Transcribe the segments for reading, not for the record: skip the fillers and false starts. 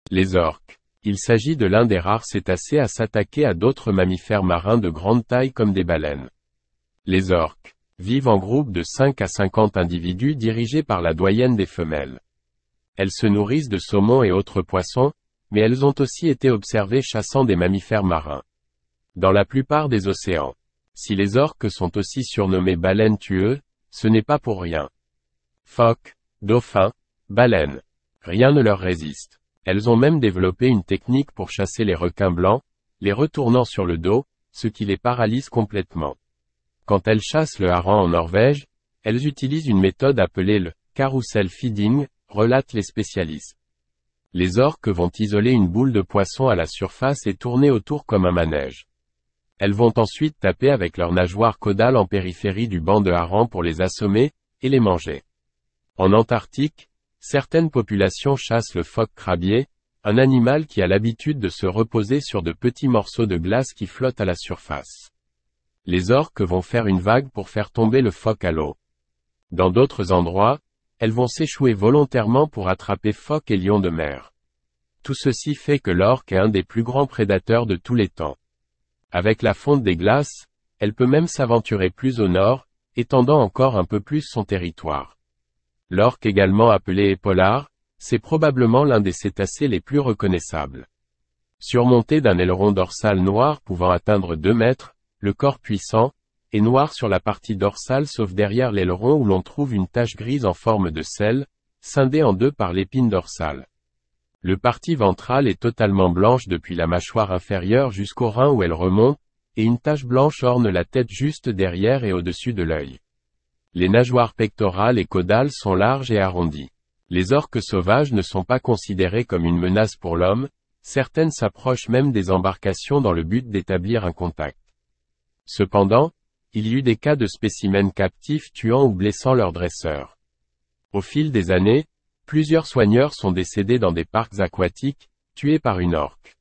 Les orques. Il s'agit de l'un des rares cétacés à s'attaquer à d'autres mammifères marins de grande taille comme des baleines. Les orques vivent en groupe de 5 à 50 individus dirigés par la doyenne des femelles. Elles se nourrissent de saumons et autres poissons, mais elles ont aussi été observées chassant des mammifères marins. Dans la plupart des océans. Si les orques sont aussi surnommés baleines tueuses, ce n'est pas pour rien. Phoques, dauphins, baleines. Rien ne leur résiste. Elles ont même développé une technique pour chasser les requins blancs, les retournant sur le dos, ce qui les paralyse complètement. Quand elles chassent le hareng en Norvège, elles utilisent une méthode appelée le carousel feeding, relatent les spécialistes. Les orques vont isoler une boule de poisson à la surface et tourner autour comme un manège. Elles vont ensuite taper avec leurs nageoires caudales en périphérie du banc de hareng pour les assommer, et les manger. En Antarctique, certaines populations chassent le phoque crabier, un animal qui a l'habitude de se reposer sur de petits morceaux de glace qui flottent à la surface. Les orques vont faire une vague pour faire tomber le phoque à l'eau. Dans d'autres endroits, elles vont s'échouer volontairement pour attraper phoques et lions de mer. Tout ceci fait que l'orque est un des plus grands prédateurs de tous les temps. Avec la fonte des glaces, elle peut même s'aventurer plus au nord, étendant encore un peu plus son territoire. L'orque également appelé épaulard, c'est probablement l'un des cétacés les plus reconnaissables. Surmonté d'un aileron dorsal noir pouvant atteindre 2 mètres, le corps puissant, est noir sur la partie dorsale sauf derrière l'aileron où l'on trouve une tache grise en forme de selle, scindée en deux par l'épine dorsale. Le partie ventrale est totalement blanche depuis la mâchoire inférieure jusqu'au rein où elle remonte, et une tache blanche orne la tête juste derrière et au-dessus de l'œil. Les nageoires pectorales et caudales sont larges et arrondies. Les orques sauvages ne sont pas considérés comme une menace pour l'homme, certaines s'approchent même des embarcations dans le but d'établir un contact. Cependant, il y eut des cas de spécimens captifs tuant ou blessant leurs dresseurs. Au fil des années, plusieurs soigneurs sont décédés dans des parcs aquatiques, tués par une orque.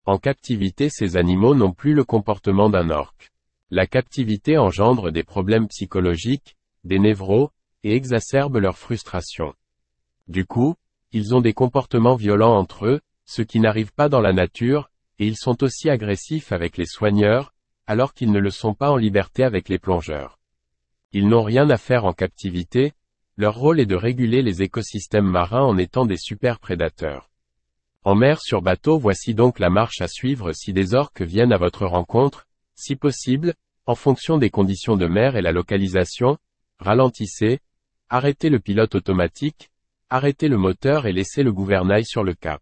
En captivité, ces animaux n'ont plus le comportement d'un orque. La captivité engendre des problèmes psychologiques, des névros, et exacerbe leur frustration. Du coup, ils ont des comportements violents entre eux, ce qui n'arrive pas dans la nature, et ils sont aussi agressifs avec les soigneurs, alors qu'ils ne le sont pas en liberté avec les plongeurs. Ils n'ont rien à faire en captivité, leur rôle est de réguler les écosystèmes marins en étant des super prédateurs. En mer sur bateau, voici donc la marche à suivre si des orques viennent à votre rencontre, si possible, en fonction des conditions de mer et la localisation, ralentissez, arrêtez le pilote automatique, arrêtez le moteur et laissez le gouvernail sur le cap.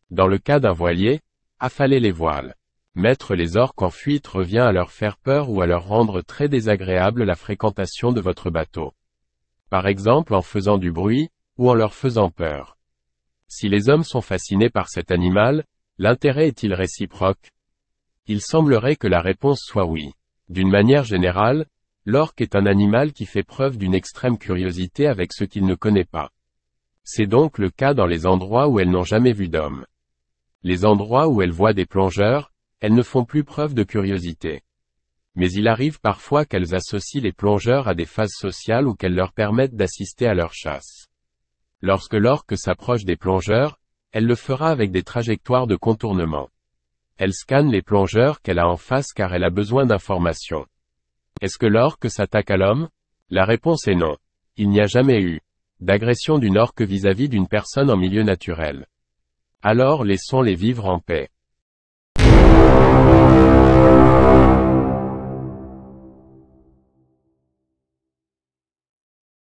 Dans le cas d'un voilier, affalez les voiles. Mettre les orques en fuite revient à leur faire peur ou à leur rendre très désagréable la fréquentation de votre bateau. Par exemple en faisant du bruit, ou en leur faisant peur. Si les hommes sont fascinés par cet animal, l'intérêt est-il réciproque? Il semblerait que la réponse soit oui. D'une manière générale, l'orque est un animal qui fait preuve d'une extrême curiosité avec ce qu'il ne connaît pas. C'est donc le cas dans les endroits où elles n'ont jamais vu d'hommes. Les endroits où elles voient des plongeurs, elles ne font plus preuve de curiosité. Mais il arrive parfois qu'elles associent les plongeurs à des phases sociales ou qu'elles leur permettent d'assister à leur chasse. Lorsque l'orque s'approche des plongeurs, elle le fera avec des trajectoires de contournement. Elle scanne les plongeurs qu'elle a en face car elle a besoin d'informations. Est-ce que l'orque s'attaque à l'homme? La réponse est non. Il n'y a jamais eu d'agression d'une orque vis-à-vis d'une personne en milieu naturel. Alors laissons-les vivre en paix.